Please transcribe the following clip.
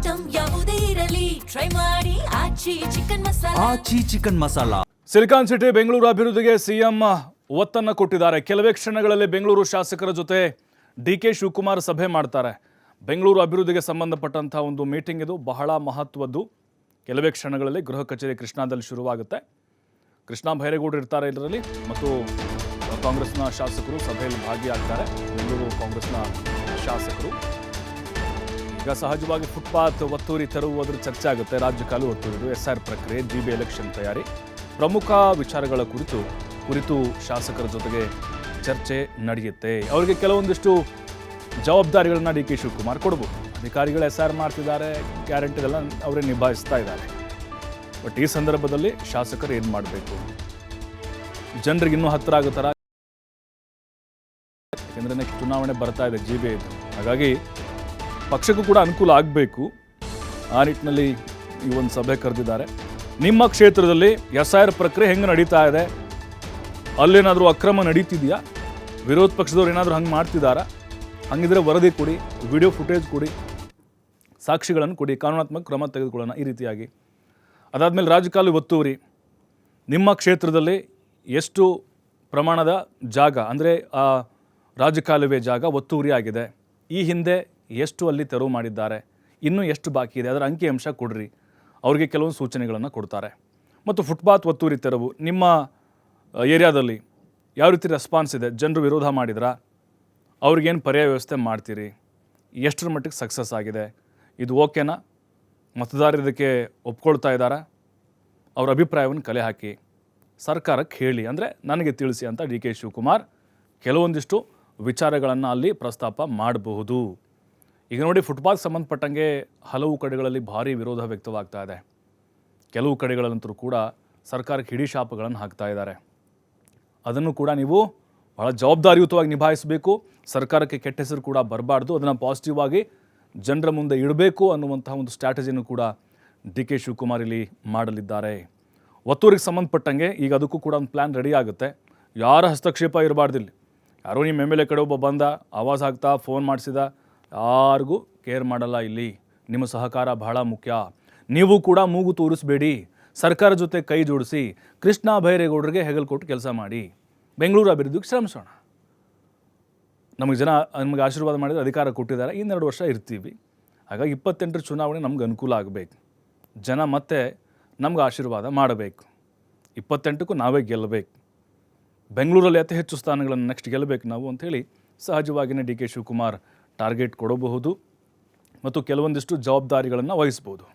Item ಯಾವುದೇ ಇರಲಿ try ಮಾಡಿ Aachi chicken masala. Silicon city Bengaluru ಅಭಿವೃದ್ಧಿಗೆ ಸಿಎಂ ಒತ್ತನ್ನು ಕೊಟ್ಟಿದ್ದಾರೆ. ಕೆಲವೇ ಕ್ಷಣಗಳಲ್ಲಿ ಬೆಂಗಳೂರು ಶಾಸಕರ ಜೊತೆ ಡಿಕೆ ಶಿವಕುಮಾರ್ ಸಭೆ ಮಾಡ್ತಾರೆ. ಬೆಂಗಳೂರು ಅಭಿವೃದ್ಧಿಗೆ ಸಂಬಂಧಪಟ್ಟಂಥ ಒಂದು ಮೀಟಿಂಗ್ ಇದು ಬಹಳ ಮಹತ್ವದ್ದು. ಕೆಲವೇ ಕ್ಷಣಗಳಲ್ಲಿ ಗೃಹ ಕಚೇರಿ ಕೃಷ್ಣಾದಲ್ಲಿ ಶುರುವಾಗುತ್ತೆ. ಕೃಷ್ಣ ಬೈರೇಗೌಡರು ಇರ್ತಾರೆ ಇದರಲ್ಲಿ ಮತ್ತು ಕಾಂಗ್ರೆಸ್ನ ಶಾಸಕರು ಸಭೆಯಲ್ಲಿ ಭಾಗಿಯಾಗ್ತಾರೆ. ಬೆಂಗಳೂರು ಕಾಂಗ್ರೆಸ್ನ ಶಾಸಕರು ಈಗ ಸಹಜವಾಗಿ ಫುಟ್ಪಾತ್ ಒತ್ತುವರಿ ತೆರವುವುದರ ಚರ್ಚೆ ಆಗುತ್ತೆ. ರಾಜ್ಯ ಕಾಲು ಒತ್ತುವರಿ, SR ಪ್ರಕ್ರಿಯೆ, GB ಎಲೆಕ್ಷನ್ ತಯಾರಿ, ಪ್ರಮುಖ ವಿಚಾರಗಳ ಕುರಿತು ಶಾಸಕರ ಜೊತೆಗೆ ಚರ್ಚೆ ನಡೆಯುತ್ತೆ. ಅವರಿಗೆ ಕೆಲವೊಂದಿಷ್ಟು ಜವಾಬ್ದಾರಿಗಳನ್ನ ಡಿ ಕೆ ಶಿವಕುಮಾರ್ ಕೊಡ್ಬೋದು. ಅಧಿಕಾರಿಗಳು SR ಮಾಡ್ತಿದ್ದಾರೆ, ಗ್ಯಾರಂಟಿಗಳನ್ನ ಅವರೇ ನಿಭಾಯಿಸ್ತಾ ಇದ್ದಾರೆ. ಬಟ್ ಈ ಸಂದರ್ಭದಲ್ಲಿ ಶಾಸಕರು ಏನು ಮಾಡಬೇಕು, ಜನರಿಗೆ ಇನ್ನೂ ಹತ್ತಿರ ಆಗೋ ಥರ, ಯಾಕೆಂದರೆ ನೆಕ್ಸ್ಟ್ ಚುನಾವಣೆ ಬರ್ತಾ ಇದೆ, GB ಇದು. ಹಾಗಾಗಿ ಪಕ್ಷಕ್ಕೂ ಕೂಡ ಅನುಕೂಲ ಆಗಬೇಕು. ಆ ನಿಟ್ಟಿನಲ್ಲಿ ಈ ಒಂದು ಸಭೆ ಕರೆದಿದ್ದಾರೆ. ನಿಮ್ಮ ಕ್ಷೇತ್ರದಲ್ಲಿ SR ಪ್ರಕ್ರಿಯೆ ಹೆಂಗೆ ನಡೀತಾ ಇದೆ, ಅಲ್ಲೇನಾದರೂ ಅಕ್ರಮ ನಡೀತಿದೆಯಾ, ವಿರೋಧ ಪಕ್ಷದವ್ರು ಏನಾದರೂ ಹಂಗೆ ಮಾಡ್ತಿದ್ದಾರಾ, ಹಂಗಿದ್ರೆ ವರದಿ ಕೊಡಿ, ವಿಡಿಯೋ ಫುಟೇಜ್ ಕೊಡಿ, ಸಾಕ್ಷಿಗಳನ್ನು ಕೊಡಿ, ಕಾನೂನಾತ್ಮಕ ಕ್ರಮ ತೆಗೆದುಕೊಳ್ಳೋಣ ಈ ರೀತಿಯಾಗಿ. ಅದಾದಮೇಲೆ ರಾಜಕಾಲು ಒತ್ತುವರಿ, ನಿಮ್ಮ ಕ್ಷೇತ್ರದಲ್ಲಿ ಎಷ್ಟು ಪ್ರಮಾಣದ ಜಾಗ ಅಂದರೆ ಆ ರಾಜಕಾಲುವೆ ಜಾಗ ಒತ್ತುವರಿ ಆಗಿದೆ, ಈ ಹಿಂದೆ ಎಷ್ಟು ಅಲ್ಲಿ ತೆರವು ಮಾಡಿದ್ದಾರೆ, ಇನ್ನೂ ಎಷ್ಟು ಬಾಕಿ ಇದೆ, ಅದರ ಅಂಕಿಅಂಶ ಕೊಡ್ರಿ. ಅವರಿಗೆ ಕೆಲವೊಂದು ಸೂಚನೆಗಳನ್ನು ಕೊಡ್ತಾರೆ. ಮತ್ತು ಫುಟ್ಪಾತ್ ಒತ್ತುವರಿ ತೆರವು ನಿಮ್ಮ ಏರಿಯಾದಲ್ಲಿ ಯಾವ ರೀತಿ ರೆಸ್ಪಾನ್ಸ್ ಇದೆ, ಜನರು ವಿರೋಧ ಮಾಡಿದ್ರಾ, ಅವ್ರಿಗೇನು ಪರ್ಯಾಯ ವ್ಯವಸ್ಥೆ ಮಾಡ್ತೀರಿ, ಎಷ್ಟರ ಮಟ್ಟಿಗೆ ಸಕ್ಸಸ್ ಆಗಿದೆ, ಇದು ಓಕೆನಾ, ಮತದಾರರು ಇದಕ್ಕೆ ಒಪ್ಕೊಳ್ತಾ ಇದ್ದಾರಾ, ಅವ್ರ ಅಭಿಪ್ರಾಯವನ್ನು ಕಲೆ ಹಾಕಿ ಸರ್ಕಾರಕ್ಕೆ ಹೇಳಿ, ಅಂದರೆ ನನಗೆ ತಿಳಿಸಿ ಅಂತ ಡಿ ಕೆ ಶಿವಕುಮಾರ್ ಕೆಲವೊಂದಿಷ್ಟು ವಿಚಾರಗಳನ್ನು ಅಲ್ಲಿ ಪ್ರಸ್ತಾಪ ಮಾಡಬಹುದು. ಈಗ ನೋಡಿ, ಫುಟ್ಪಾತ್ ಸಂಬಂಧಪಟ್ಟಂಗೆ ಹಲವು ಕಡೆಗಳಲ್ಲಿ ಭಾರಿ ವಿರೋಧ ವ್ಯಕ್ತವಾಗ್ತಾ ಇದೆ. ಕೆಲವು ಕಡೆಗಳಂತೂ ಕೂಡ ಸರ್ಕಾರಕ್ಕೆ ಹಿಡಿ ಶಾಪಗಳನ್ನು ಹಾಕ್ತಾ ಇದ್ದಾರೆ. ಅದನ್ನು ಕೂಡ ನೀವು ಬಹಳ ಜವಾಬ್ದಾರಿಯುತವಾಗಿ ನಿಭಾಯಿಸಬೇಕು. ಸರ್ಕಾರಕ್ಕೆ ಕೆಟ್ಟ ಹೆಸರು ಕೂಡ ಬರಬಾರ್ದು, ಅದನ್ನು ಪಾಸಿಟಿವ್ ಆಗಿ ಜನರ ಮುಂದೆ ಇಡಬೇಕು ಅನ್ನುವಂತಹ ಒಂದು ಸ್ಟ್ರಾಟಜಿಯನ್ನು ಕೂಡ ಡಿ ಕೆ ಶಿವಕುಮಾರ್ ಇಲ್ಲಿ ಮಾಡಲಿದ್ದಾರೆ. ಒತ್ತುವರಿಗೆ ಸಂಬಂಧಪಟ್ಟಂಗೆ ಈಗ ಅದಕ್ಕೂ ಕೂಡ ಒಂದು ಪ್ಲ್ಯಾನ್ ರೆಡಿ ಆಗುತ್ತೆ. ಯಾರ ಹಸ್ತಕ್ಷೇಪ ಇರಬಾರ್ದಿಲ್ಲ. ಯಾರೋ ನಿಮ್ಮ MLA ಕಡೆ ಒಬ್ಬ ಬಂದ, ಆವಾಜ್ ಹಾಕ್ತಾ, ಫೋನ್ ಮಾಡಿಸಿದ, ಯಾರಿಗೂ ಕೇರ್ ಮಾಡಲ್ಲ. ಇಲ್ಲಿ ನಿಮ್ಮ ಸಹಕಾರ ಬಹಳ ಮುಖ್ಯ. ನೀವು ಕೂಡ ಮೂಗು ತೋರಿಸಬೇಡಿ, ಸರ್ಕಾರ ಜೊತೆ ಕೈ ಜೋಡಿಸಿ, ಕೃಷ್ಣ ಬೈರೇಗೌಡರಿಗೆ ಹೆಗಲು ಕೊಟ್ಟು ಕೆಲಸ ಮಾಡಿ, ಬೆಂಗಳೂರು ಅಭಿವೃದ್ಧಿಗೆ ಶ್ರಮಿಸೋಣ. ನಮಗೆ ಆಶೀರ್ವಾದ ಮಾಡಿದರೆ ಅಧಿಕಾರ ಕೊಟ್ಟಿದ್ದಾರೆ, ಇನ್ನೆರಡು ವರ್ಷ ಇರ್ತೀವಿ. ಹಾಗಾಗಿ 28ರ ಚುನಾವಣೆ ನಮ್ಗೆ ಅನುಕೂಲ ಆಗಬೇಕು. ಜನ ಮತ್ತೆ ನಮ್ಗೆ ಆಶೀರ್ವಾದ ಮಾಡಬೇಕು. 28ಕ್ಕೂ ನಾವೇ ಗೆಲ್ಲಬೇಕು. ಬೆಂಗಳೂರಲ್ಲಿ ಅತಿ ಹೆಚ್ಚು ಸ್ಥಾನಗಳನ್ನು ನೆಕ್ಸ್ಟ್ ಗೆಲ್ಲಬೇಕು ನಾವು ಅಂಥೇಳಿ ಸಹಜವಾಗಿಯೇ ಡಿ ಕೆ ಶಿವಕುಮಾರ್ ಟಾರ್ಗೆಟ್ ಕೊಡಬಹುದು ಮತ್ತು ಕೆಲವೊಂದಿಷ್ಟು ಜವಾಬ್ದಾರಿಗಳನ್ನು ವಹಿಸ್ಬೋದು.